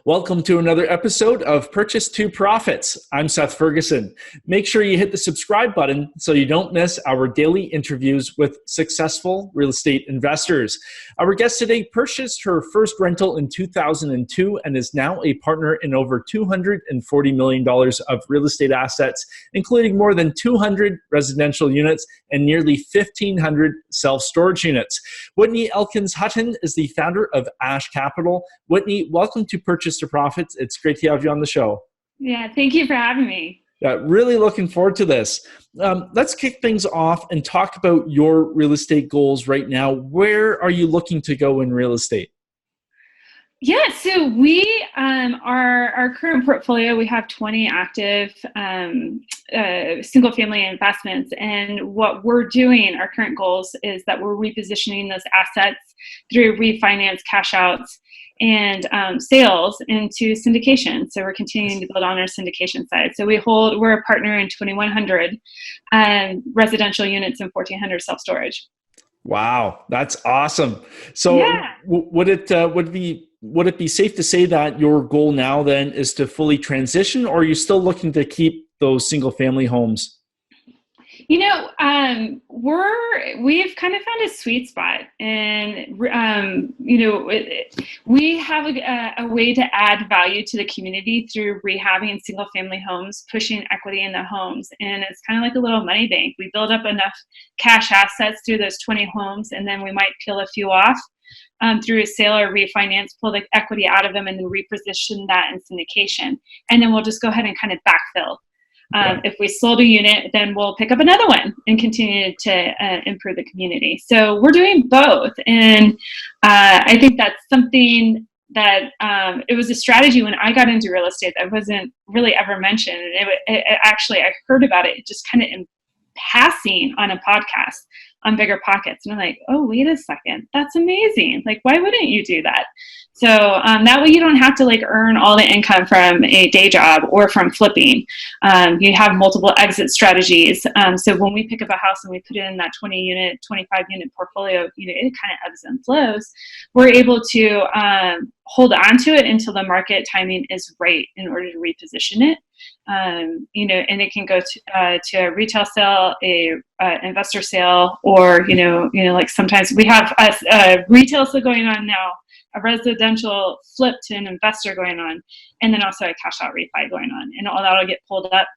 Welcome to another episode of Purchase to Profits. I'm Seth Ferguson. Make sure you hit the subscribe button so you don't miss our daily interviews with successful real estate investors. Our guest today purchased her first rental in 2002 and is now a partner in over $240 million of real estate assets, including more than 200 residential units and nearly 1,500 self-storage units. Whitney Elkins-Hutten is the founder of Ash Capital. Whitney, welcome to Purchase to Profits. It's great to have you on the show. Yeah, thank you for having me. Really looking forward to this. Let's kick things off and talk about your real estate goals right now. Where are you looking to go in real estate? Yeah, so we, our current portfolio, we have 20 active single family investments. And what we're doing, our current goals is that we're repositioning those assets through refinance, cash outs, and sales into syndication. So we're continuing to build on our syndication side. So we're a partner in 2,100 residential units and 1,400 self-storage. Wow, that's awesome. So yeah. Would it be safe to say that your goal now then is to fully transition, or are you still looking to keep those single family homes? You know, we've kind of found a sweet spot, and we have a way to add value to the community through rehabbing single family homes, pushing equity in the homes, and it's kind of like a little money bank. We build up enough cash assets through those 20 homes, and then we might peel a few off through a sale or refinance, pull the equity out of them, and then reposition that in syndication, and then we'll just go ahead and kind of backfill. If we sold a unit, then we'll pick up another one and continue to improve the community. So we're doing both. And I think that's something that it was a strategy when I got into real estate that wasn't really ever mentioned. Actually, I heard about it just kind of in passing on a podcast on Bigger Pockets. And I'm like, oh, wait a second. That's amazing. Like, why wouldn't you do that? So that way you don't have to earn all the income from a day job or from flipping. You have multiple exit strategies. So when we pick up a house and we put it in that 20 unit, 25 unit portfolio, it kind of ebbs and flows. We're able to hold on to it until the market timing is right in order to reposition it. And it can go to a retail sale, a investor sale, or sometimes we have a retail sale going on now, a residential flip to an investor going on, and then also a cash out refi going on, and all that'll get pulled up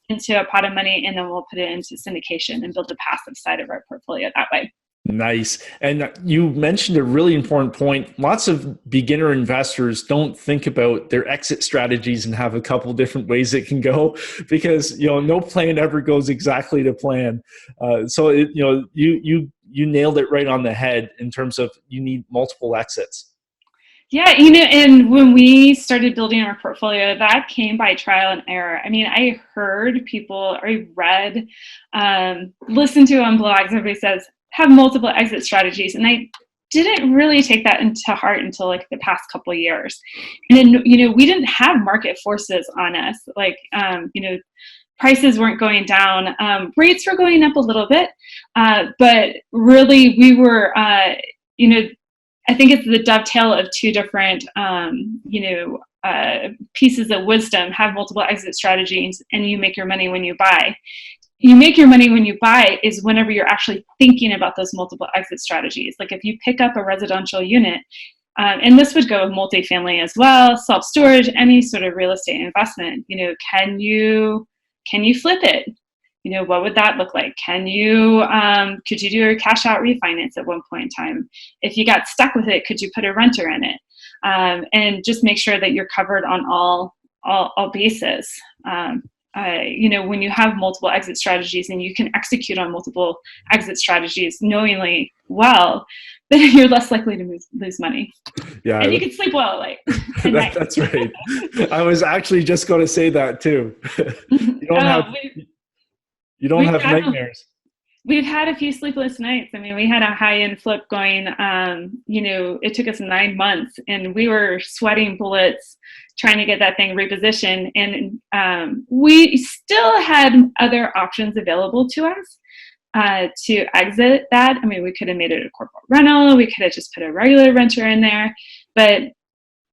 into a pot of money, and then we'll put it into syndication and build the passive side of our portfolio that way. Nice. And you mentioned a really important point. Lots of beginner investors don't think about their exit strategies and have a couple different ways it can go, because no plan ever goes exactly to plan. You nailed it right on the head in terms of you need multiple exits. Yeah, and when we started building our portfolio, that came by trial and error. I mean, I heard people, or I read, listened to on blogs, everybody says, have multiple exit strategies. And I didn't really take that into heart until the past couple of years. And then, we didn't have market forces on us. Prices weren't going down. Rates were going up a little bit. But really we were, I think it's the dovetail of two different, pieces of wisdom. Have multiple exit strategies, and you make your money when you buy. You make your money when you buy is whenever you're actually thinking about those multiple exit strategies. Like if you pick up a residential unit, and this would go with multifamily as well, self-storage, any sort of real estate investment, can you flip it? What would that look like? Could you do a cash out refinance at one point in time? If you got stuck with it, could you put a renter in it? And just make sure that you're covered on all bases. When you have multiple exit strategies and you can execute on multiple exit strategies knowingly well, then you're less likely to lose money. Yeah, and you can sleep well at night. That's right. I was actually just going to say that too. You don't have nightmares. We've had a few sleepless nights. I mean, we had a high-end flip going, it took us 9 months, and we were sweating bullets trying to get that thing repositioned. And we still had other options available to us to exit that. I mean, we could have made it a corporate rental. We could have just put a regular renter in there. But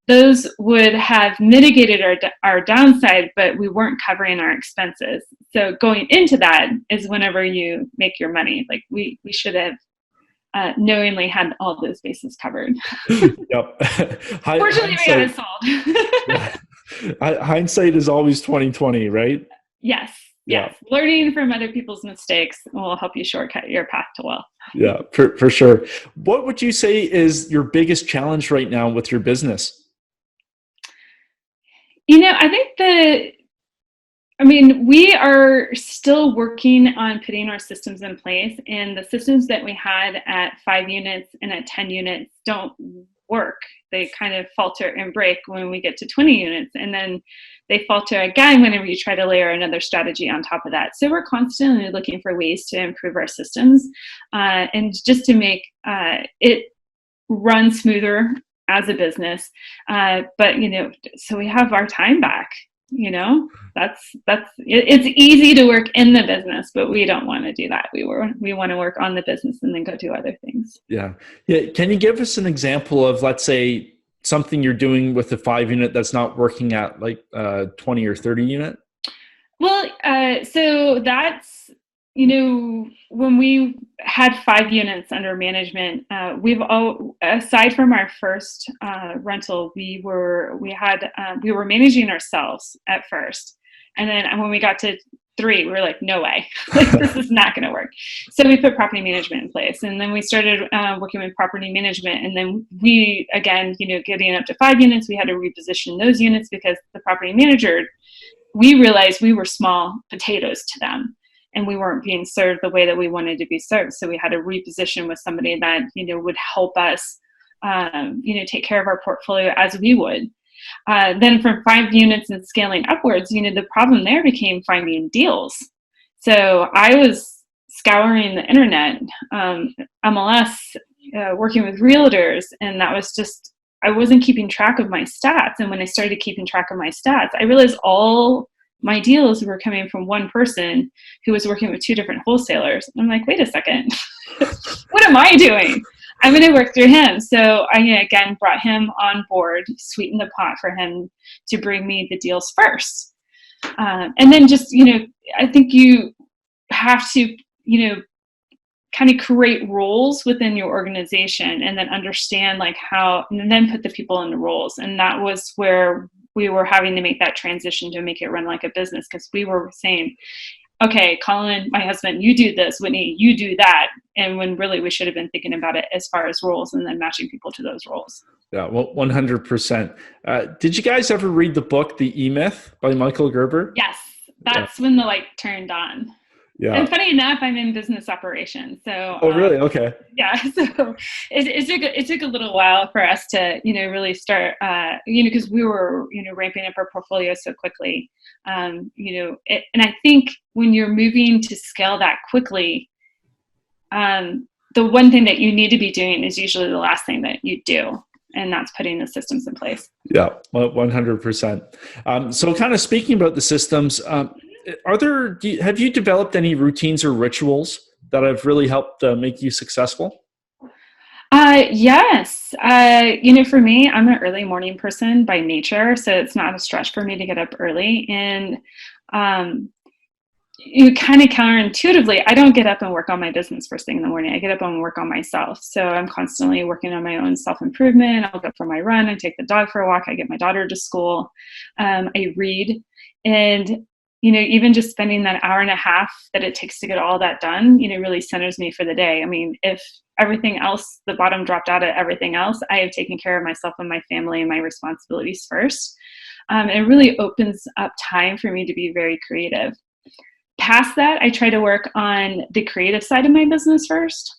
those would have mitigated our downside, but we weren't covering our expenses. So going into that is whenever you make your money. Like we should have knowingly had all those bases covered. Yep. Fortunately, we got it sold. Yeah. Hindsight is always 2020, right? Yes. Yeah. Yes. Learning from other people's mistakes will help you shortcut your path to wealth. Yeah, for sure. What would you say is your biggest challenge right now with your business? I think we are still working on putting our systems in place, and the systems that we had at 5 units and at 10 units don't work. They kind of falter and break when we get to 20 units, and then they falter again whenever you try to layer another strategy on top of that. So we're constantly looking for ways to improve our systems and just to make it run smoother as a business. But so we have our time back. It's easy to work in the business, but we don't want to do that. We want to work on the business and then go do other things. Yeah. Can you give us an example of, let's say, something you're doing with the 5 unit that's not working at like 20 or 30 unit? Well, so that's, when we had 5 units under management, aside from our first rental, we were managing ourselves at first. And then when we got to 3, we were like, no way, this is not going to work. So we put property management in place, and then we started working with property management. And then we, again, getting up to 5 units, we had to reposition those units because the property manager, we realized we were small potatoes to them, and we weren't being served the way that we wanted to be served. So we had to reposition with somebody that, would help us, take care of our portfolio as we would. Then from 5 units and scaling upwards, the problem there became finding deals. So I was scouring the internet, MLS, working with realtors, and that was just, I wasn't keeping track of my stats. And when I started keeping track of my stats, I realized all my deals were coming from one person who was working with 2 different wholesalers. And I'm like, wait a second, what am I doing? I'm going to work through him. So I, again, brought him on board, sweetened the pot for him to bring me the deals first. And then just, I think you have to, kind of create roles within your organization and then understand and then put the people in the roles. And that was where we were having to make that transition to make it run like a business, because we were saying, okay, Colin, my husband, you do this, Whitney, you do that. And when really we should have been thinking about it as far as roles and then matching people to those roles. Yeah, well, 100%. Did you guys ever read the book, The EMyth by Michael Gerber? Yes, that's when the light turned on. Yeah. And funny enough, I'm in business operations. So. Oh, really? Okay. Yeah. So it took a little while for us to, really start, because we were, ramping up our portfolio so quickly. And I think when you're moving to scale that quickly, the one thing that you need to be doing is usually the last thing that you do. And that's putting the systems in place. Yeah, 100%. So kind of speaking about the systems, have you developed any routines or rituals that have really helped make you successful? Yes. For me, I'm an early morning person by nature, so it's not a stretch for me to get up early. And you kind of counterintuitively, I don't get up and work on my business first thing in the morning. I get up and work on myself. So I'm constantly working on my own self-improvement. I'll go for my run. I take the dog for a walk. I get my daughter to school. I read. And even just spending that hour and a half that it takes to get all that done, really centers me for the day. I mean, if everything else, the bottom dropped out at everything else, I have taken care of myself and my family and my responsibilities first. It really opens up time for me to be very creative. Past that, I try to work on the creative side of my business first.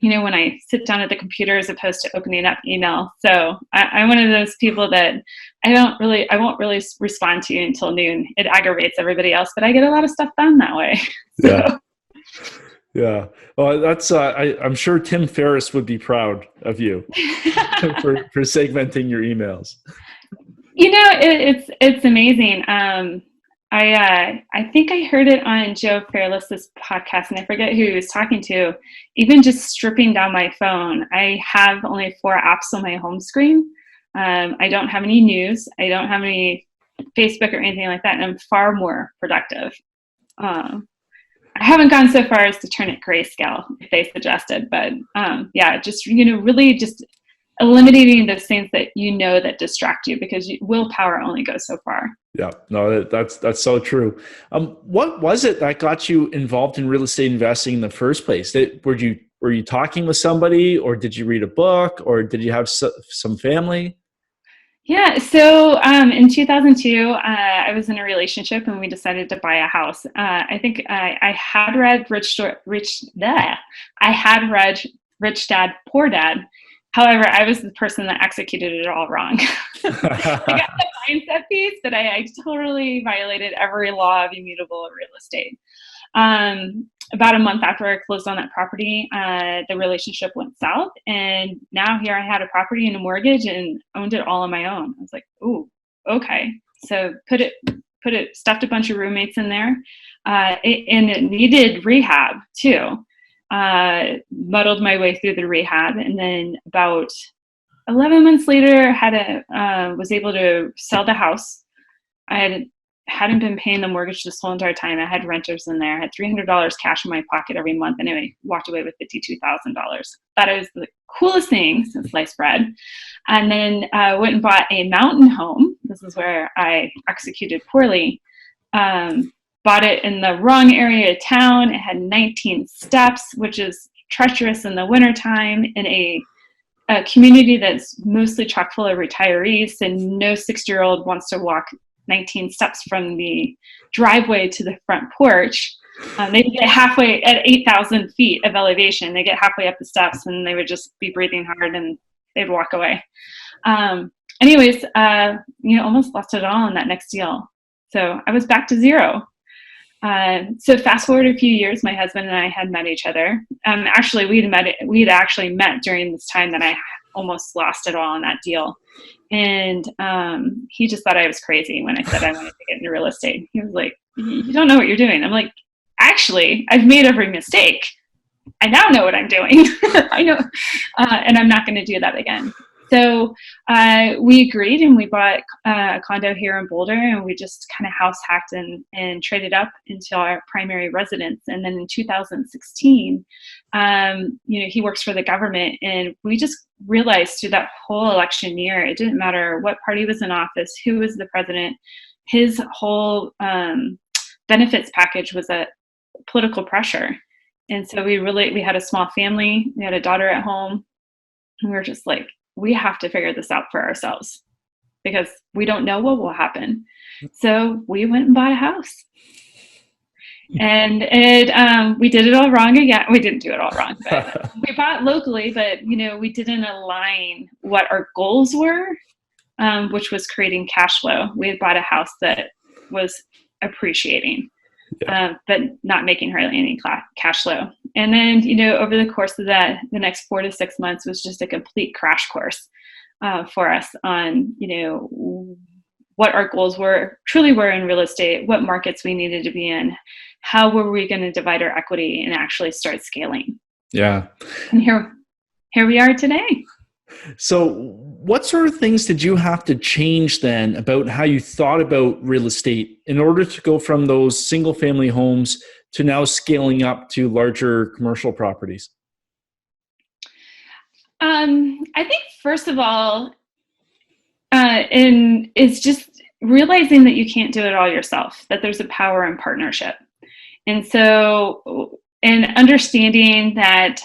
When I sit down at the computer as opposed to opening up email. So I'm one of those people that I won't really respond to you until noon. It aggravates everybody else, but I get a lot of stuff done that way. Yeah. Yeah. Well, that's, I'm sure Tim Ferriss would be proud of you for segmenting your emails. It's amazing. I think I heard it on Joe Fairless's podcast, and I forget who he was talking to. Even just stripping down my phone, I have only 4 apps on my home screen. I don't have any news. I don't have any Facebook or anything like that. And I'm far more productive. I haven't gone so far as to turn it grayscale if they suggested, but just, really just eliminating those things that that distract you, because willpower only goes so far. Yeah, no, that's so true. What was it that got you involved in real estate investing in the first place? Were you talking with somebody, or did you read a book, or did you have some family? Yeah, so in 2002, I was in a relationship and we decided to buy a house. I think I had read I had read Rich Dad, Poor Dad. However, I was the person that executed it all wrong. I got the mindset piece, but I totally violated every law of immutable real estate. About a month after I closed on that property, the relationship went south, and now here I had a property and a mortgage and owned it all on my own. I was like, "Ooh, okay." So stuffed a bunch of roommates in there, and it needed rehab too. Muddled my way through the rehab, and then about 11 months later, was able to sell the house. I hadn't been paying the mortgage this whole entire time. I had renters in there. I had $300 cash in my pocket every month, and I walked away with $52,000. Thought it was the coolest thing since sliced bread. And then went and bought a mountain home. This is where I executed poorly. Bought it in the wrong area of town. It had 19 steps, which is treacherous in the wintertime, in a community that's mostly chock full of retirees, and no 60-year-old wants to walk 19 steps from the driveway to the front porch. They get halfway at 8,000 feet of elevation. They get halfway up the steps and they would just be breathing hard and they'd walk away. Almost lost it all in that next deal. So I was back to zero. So fast forward a few years, my husband and I had met each other. Actually, we'd actually met during this time that I almost lost it all on that deal. And he just thought I was crazy when I said I wanted to get into real estate. He was like, "You don't know what you're doing." I'm like, "Actually, I've made every mistake. I now know what I'm doing." I know, and I'm not going to do that again. So we agreed, and we bought a condo here in Boulder, and we just kind of house hacked and traded up into our primary residence. And then in 2016, he works for the government, and we just realized through that whole election year, it didn't matter what party was in office, who was the president, his whole benefits package was a political pressure. And so we had a small family, we had a daughter at home, and we were just like, we have to figure this out for ourselves because we don't know what will happen. So we went and bought a house. And we did it all wrong again. We didn't do it all wrong, but we bought locally, but we didn't align what our goals were, which was creating cash flow. We had bought a house that was appreciating, but not making hardly any cash flow. And then, over the course of the next 4 to 6 months was just a complete crash course for us on, what our goals truly were in real estate, what markets we needed to be in, how were we going to divide our equity and actually start scaling. Yeah. And here we are today. So what sort of things did you have to change then about how you thought about real estate in order to go from those single family homes to now scaling up to larger commercial properties? I think first of all, it's just realizing that you can't do it all yourself, that there's a power in partnership. And so, and understanding that,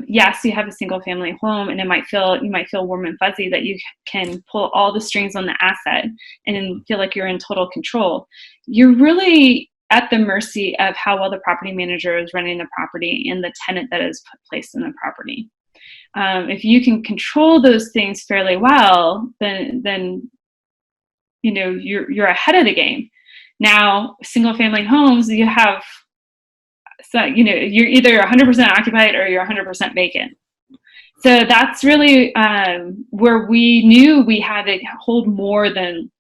yes, you have a single family home and you might feel warm and fuzzy that you can pull all the strings on the asset and feel like you're in total control. You're really at the mercy of how well the property manager is running the property and the tenant that is placed in the property. If you can control those things fairly well, then you're ahead of the game. Now, single family homes, you're either 100% occupied or you're 100% vacant. So that's really where we knew we had to hold more than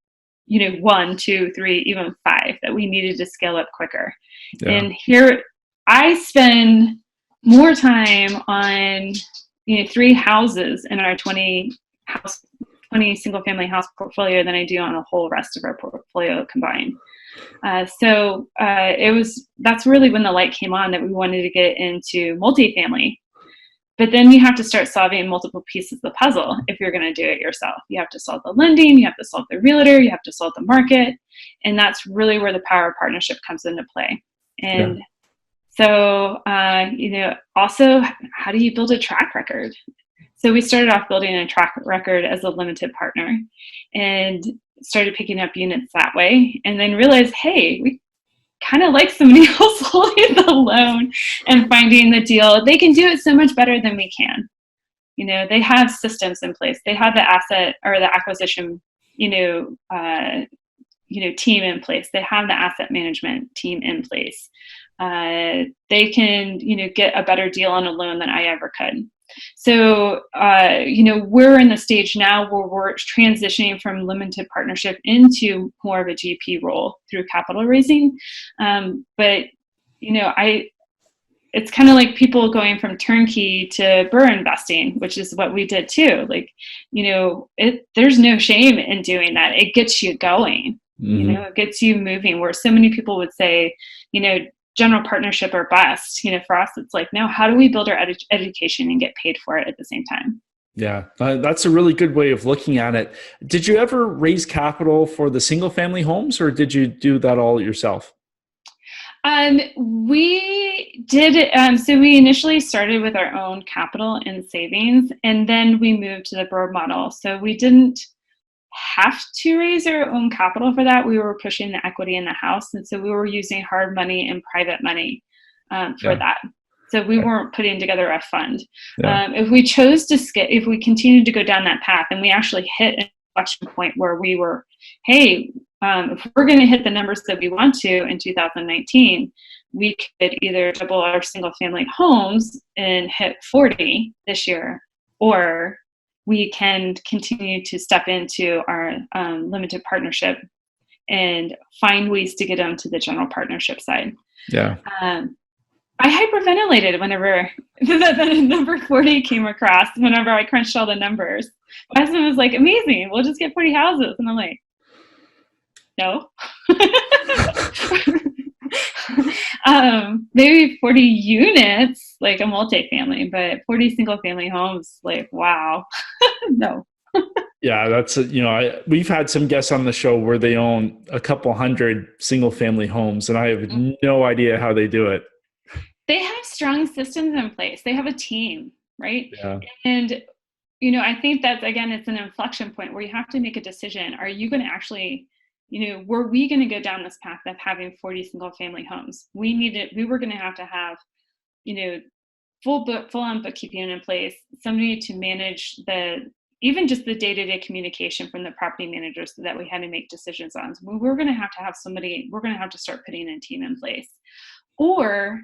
1, 2, 3, even 5, that we needed to scale up quicker. Yeah. And here I spend more time on 3 houses in our 20 house 20 single family house portfolio than I do on the whole rest of our portfolio combined. That's really when the light came on that we wanted to get into multifamily. But then you have to start solving multiple pieces of the puzzle if you're going to do it yourself. You have to solve the lending, you have to solve the realtor, you have to solve the market. And that's really where the power of partnership comes into play. And so, also, how do you build a track record? So we started off building a track record as a limited partner and started picking up units that way, and then realized, hey, we kind of like somebody else holding the loan and finding the deal. They can do it so much better than we can. They have systems in place. They have the asset or the acquisition, team in place. They have the asset management team in place. They can, get a better deal on a loan than I ever could. So, we're in the stage now where we're transitioning from limited partnership into more of a GP role through capital raising. But it's kind of like people going from turnkey to BRRRR investing, which is what we did too. There's no shame in doing that. It gets you going, it gets you moving, where so many people would say, general partnership or bust. For us, it's like, no, how do we build our education and get paid for it at the same time? Yeah, that's a really good way of looking at it. Did you ever raise capital for the single family homes, or did you do that all yourself? We did. So we initially started with our own capital and savings, and then we moved to the BRRRR model. So we didn't have to raise our own capital for that. We were pushing the equity in the house, and so we were using hard money and private money for that. So we weren't putting together a fund. If we chose to if we continued to go down that path, and we actually hit an inflection point where we were, hey, if we're going to hit the numbers that we want to in 2019, we could either double our single family homes and hit 40 this year, or we can continue to step into our limited partnership and find ways to get them to the general partnership side. I hyperventilated whenever the number 40 came across, whenever I crunched all the numbers. My husband was like, amazing, we'll just get 40 houses. And I'm like, no. Maybe 40 units, like a multifamily, but 40 single family homes, like, wow. No. Yeah, that's we've had some guests on the show where they own a couple hundred single family homes, and I have no idea how they do it. They have strong systems in place. They have a team, right? Yeah. And I think that's, again, it's an inflection point where you have to make a decision. Are you going to actually, were we going to go down this path of having 40 single family homes? We were going to have, full on bookkeeping in place, somebody to manage even just the day-to-day communication from the property managers that we had to make decisions on. So we're going to have somebody, we're going to have to start putting a team in place. Or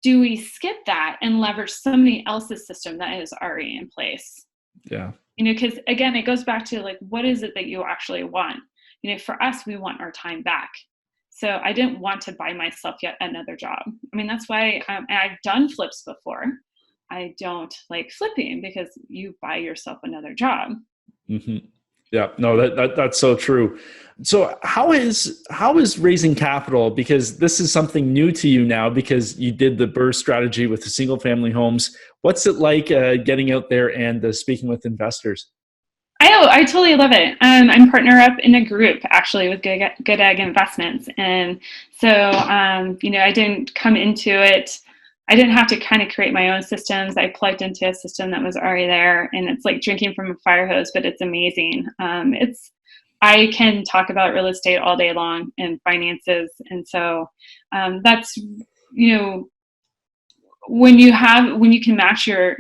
do we skip that and leverage somebody else's system that is already in place? Yeah. Because again, it goes back to, like, what is it that you actually want? For us, we want our time back. So I didn't want to buy myself yet another job. I mean, that's why I've done flips before. I don't like flipping because you buy yourself another job. Mm-hmm. Yeah, no, that's so true. So how is raising capital, because this is something new to you now, because you did the BRRRR strategy with the single family homes. What's it like getting out there and speaking with investors? I totally love it. I'm partner up in a group actually with Good Egg Investments. And so, I didn't come into it. I didn't have to kind of create my own systems. I plugged into a system that was already there, and it's like drinking from a fire hose, but it's amazing. I can talk about real estate all day long and finances. And so, that's, when you can match your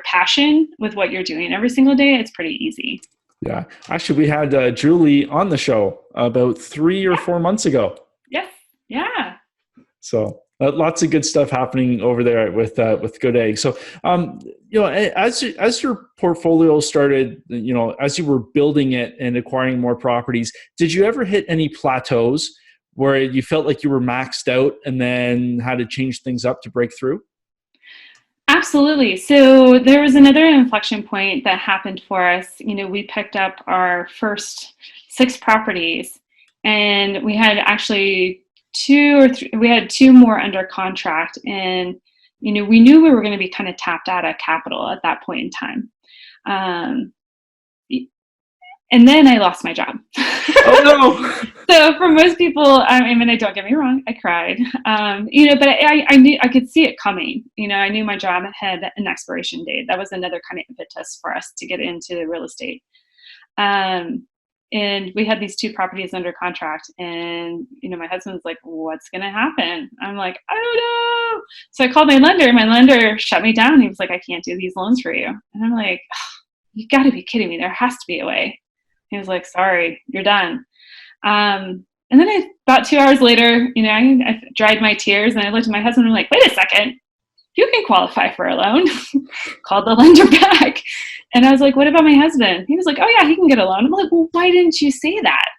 passion with what you're doing every single day, it's pretty easy. Yeah. Actually, we had Julie on the show about 3 or 4 months ago. Yes. Yeah. So lots of good stuff happening over there with Good Egg. So, as your portfolio started, as you were building it and acquiring more properties, did you ever hit any plateaus where you felt like you were maxed out and then had to change things up to break through? Absolutely. So there was another inflection point that happened for us. We picked up our first 6 properties, and we had actually we had 2 more under contract. And, we knew we were going to be kind of tapped out of capital at that point in time. Um, and then I lost my job. Oh no. So for most people, I mean, don't get me wrong, I cried, but I knew I could see it coming. I knew my job had an expiration date. That was another kind of impetus for us to get into real estate. And we had these 2 properties under contract, and my husband was like, "What's going to happen?" I'm like, "I don't know." So I called my lender. My lender shut me down. He was like, "I can't do these loans for you." And I'm like, "You got to be kidding me! There has to be a way." He was like, "Sorry, you're done." And then about 2 hours later, I dried my tears, and I looked at my husband and I'm like, "Wait a second, you can qualify for a loan." Called the lender back. And I was like, "What about my husband?" He was like, "Oh yeah, he can get a loan." I'm like, "Well, why didn't you say that?"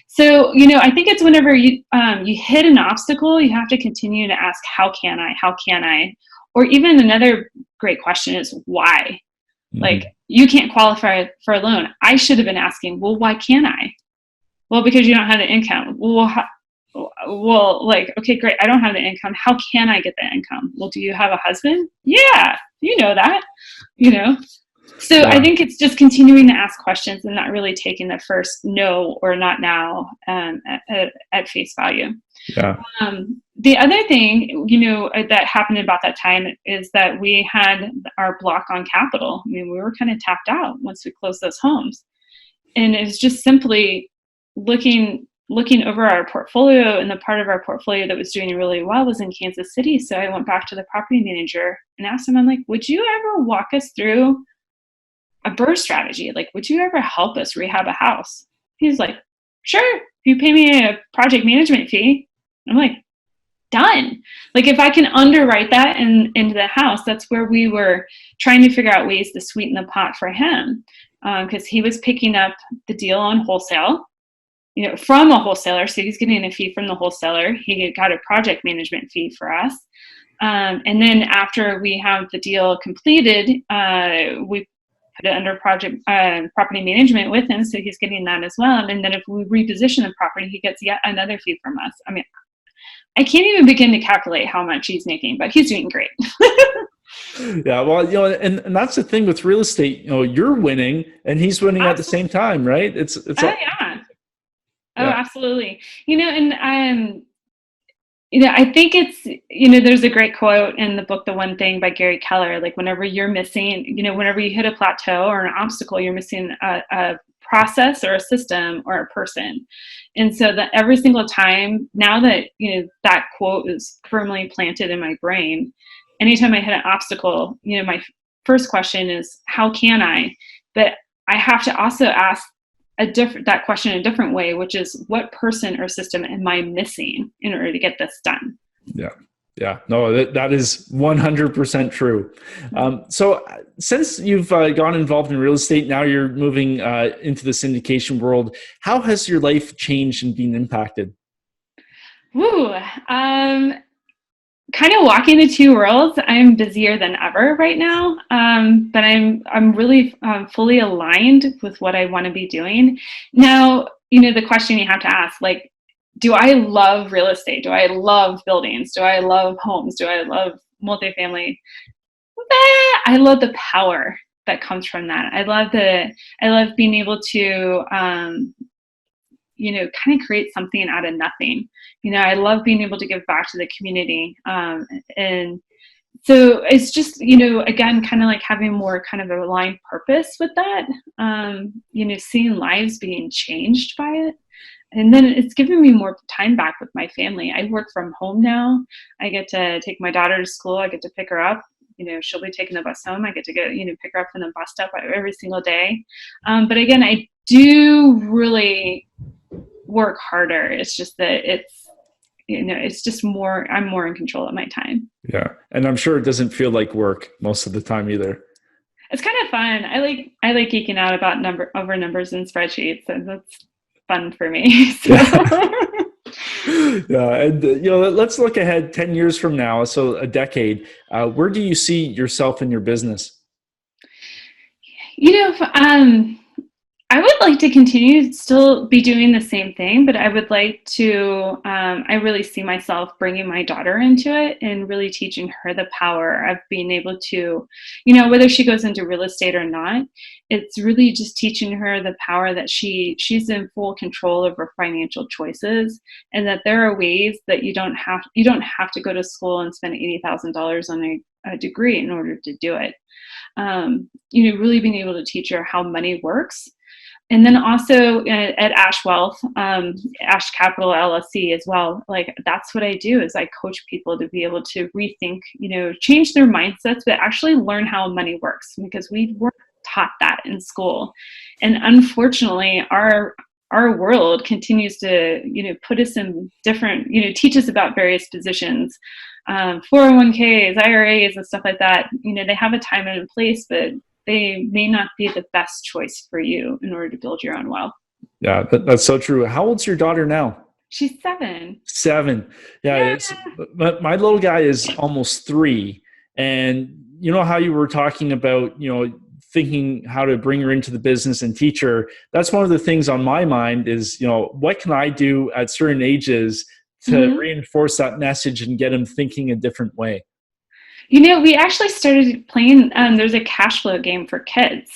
So, I think it's whenever you hit an obstacle, you have to continue to ask, how can I? How can I? Or even another great question is, why? Mm-hmm. Like, you can't qualify for a loan. I should have been asking, well, why can't I? Well, because you don't have the income. Okay, great. I don't have the income. How can I get the income? Well, do you have a husband? Yeah, you know that, So Yeah. I think it's just continuing to ask questions and not really taking the first no or not now at face value. Yeah. The other thing, that happened about that time is that we had our block on capital. I mean, we were kind of tapped out once we closed those homes. And it's just simply looking over our portfolio, and the part of our portfolio that was doing really well was in Kansas City. So I went back to the property manager and asked him, I'm like, "Would you ever walk us through a BRRRR strategy? Like, would you ever help us rehab a house?" He's like, "Sure, if you pay me a project management fee." I'm like, done. Like, if I can underwrite that into the house, that's where we were trying to figure out ways to sweeten the pot for him, because he was picking up the deal on wholesale, from a wholesaler. So he's getting a fee from the wholesaler. He got a project management fee for us. And then after we have the deal completed, we put it under property management with him. So he's getting that as well. And then if we reposition the property, he gets yet another fee from us. I mean, I can't even begin to calculate how much he's making, but he's doing great. Yeah, well, and that's the thing with real estate. You're winning, and he's winning at the same time, right? It's yeah. Oh, absolutely. I think it's, there's a great quote in the book, The One Thing by Gary Keller. Like, whenever you're missing, whenever you hit a plateau or an obstacle, you're missing a process or a system or a person. And so that every single time, now that, that quote is firmly planted in my brain, anytime I hit an obstacle, my first question is, how can I? But I have to also ask that question a different way, which is, what person or system am I missing in order to get this done? Yeah. Yeah, no, that is 100% true. So since you've gotten involved in real estate, now you're moving into the syndication world. How has your life changed and been impacted? Kind of walking the 2 worlds. I'm busier than ever right now, but I'm really fully aligned with what I want to be doing. Now, the question you have to ask, like, do I love real estate? Do I love buildings? Do I love homes? Do I love multifamily? I love the power that comes from that. I love being able to, kind of create something out of nothing. I love being able to give back to the community. And so it's just, again, kind of like having more kind of a aligned purpose with that, seeing lives being changed by it. And then it's given me more time back with my family. I work from home now. I get to take my daughter to school. I get to pick her up. She'll be taking the bus home. I get to go, pick her up from the bus stop every single day. But again, I do really work harder. It's just that it's just more, I'm more in control of my time. Yeah. And I'm sure it doesn't feel like work most of the time either. It's kind of fun. I like geeking out about numbers and spreadsheets, and that's fun for me. So. Yeah, and let's look ahead 10 years from now, so a decade. Where do you see yourself in your business? You know, I would like to continue to still be doing the same thing, but I would like to, I really see myself bringing my daughter into it and really teaching her the power of being able to, whether she goes into real estate or not, it's really just teaching her the power that she's in full control of her financial choices, and that there are ways that you don't have to go to school and spend $80,000 on a degree in order to do it. Really being able to teach her how money works. And then also at Ash Wealth, Ash Capital LLC as well, like that's what I do is I coach people to be able to rethink, change their mindsets, but actually learn how money works, because we weren't taught that in school. And unfortunately, our world continues to, put us in different, teach us about various positions, 401ks, IRAs, and stuff like that. They have a time and a place, but they may not be the best choice for you in order to build your own wealth. Yeah, that's so true. How old's your daughter now? She's 7. 7. Yeah. But my little guy is almost 3. And you know how you were talking about, thinking how to bring her into the business and teach her. That's one of the things on my mind is, what can I do at certain ages to reinforce that message and get him thinking a different way? We actually started playing, there's a cash flow game for kids.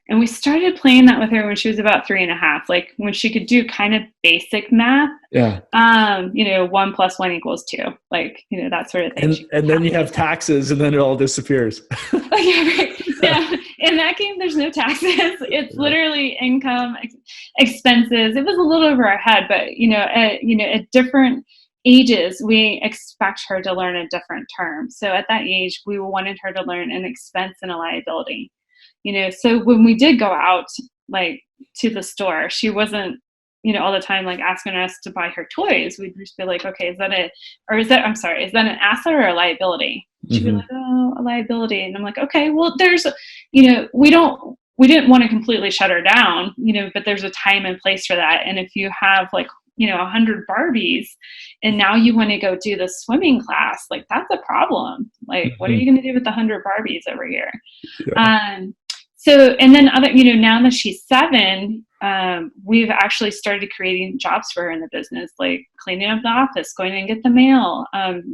And we started playing that with her when she was about 3.5, like when she could do kind of basic math. Yeah. 1 + 1 = 2, like, that sort of thing. And then you have taxes and then it all disappears. Yeah, right. Yeah. In that game, there's no taxes. It's literally income, expenses. It was a little over our head, but, at different ages, we expect her to learn a different term. So at that age, we wanted her to learn an expense and a liability. So when we did go out like to the store, she wasn't, all the time like asking us to buy her toys. We'd just be like, okay, is that an asset or a liability? She'd be like, oh, a liability. And I'm like, okay, well, there's, we didn't want to completely shut her down, but there's a time and place for that. And if you have like, 100 Barbies and now you want to go do the swimming class, like that's a problem. Like, what are you going to do with the 100 Barbies over here? Yeah. So, and then now that she's 7, we've actually started creating jobs for her in the business, like cleaning up the office, going and get the mail.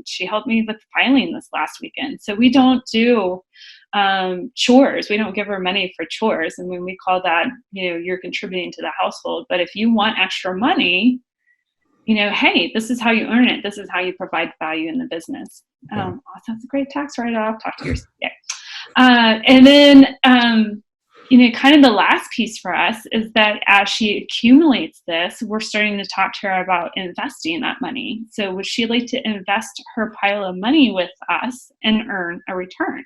She helped me with filing this last weekend. So we don't do chores. We don't give her money for chores. And when we call that, you're contributing to the household. But if you want extra money, hey, this is how you earn it. This is how you provide value in the business. Also, that's a great tax write-off. Talk to your CPA. And then, kind of the last piece for us is that as she accumulates this, we're starting to talk to her about investing that money. So would she like to invest her pile of money with us and earn a return?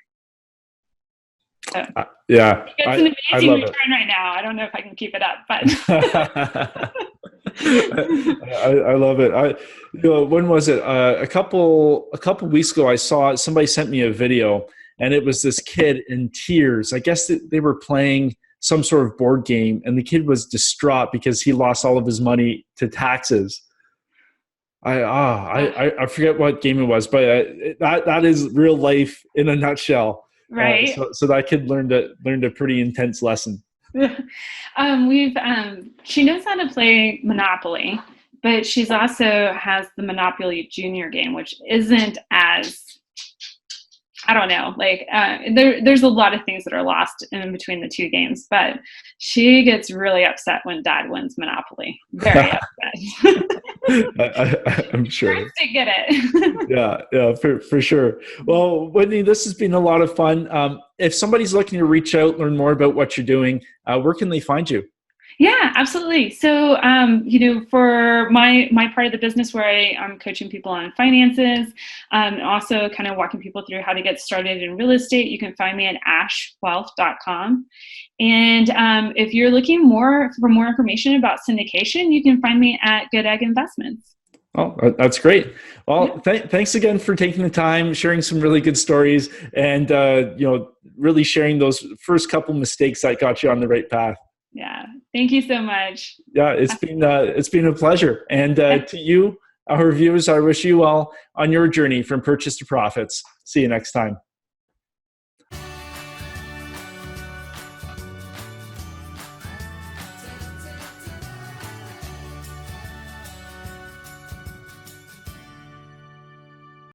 So, yeah, it's an amazing return right now. I don't know if I can keep it up, but I love it. When was it? A couple weeks ago, I saw somebody sent me a video, and it was this kid in tears. I guess they were playing some sort of board game, and the kid was distraught because he lost all of his money to taxes. I forget what game it was, but that is real life in a nutshell. Right. So that kid learned a pretty intense lesson. She knows how to play Monopoly, but she's also has the Monopoly Junior game, which isn't as, I don't know, like there's a lot of things that are lost in between the two games, but she gets really upset when Dad wins Monopoly. Very upset. I'm sure. Tries to get it. Yeah, for sure. Well, Whitney, this has been a lot of fun. If somebody's looking to reach out, learn more about what you're doing, where can they find you? Yeah, absolutely. So, for my part of the business where I'm coaching people on finances, and also kind of walking people through how to get started in real estate, you can find me at ashwealth.com. And if you're looking for more information about syndication, you can find me at Good Egg Investments. Oh, that's great. Well, thanks again for taking the time, sharing some really good stories, and really sharing those first couple mistakes that got you on the right path. Yeah. Thank you so much. Yeah, it's been a pleasure. And to you, our viewers, I wish you well on your journey from purchase to profits. See you next time.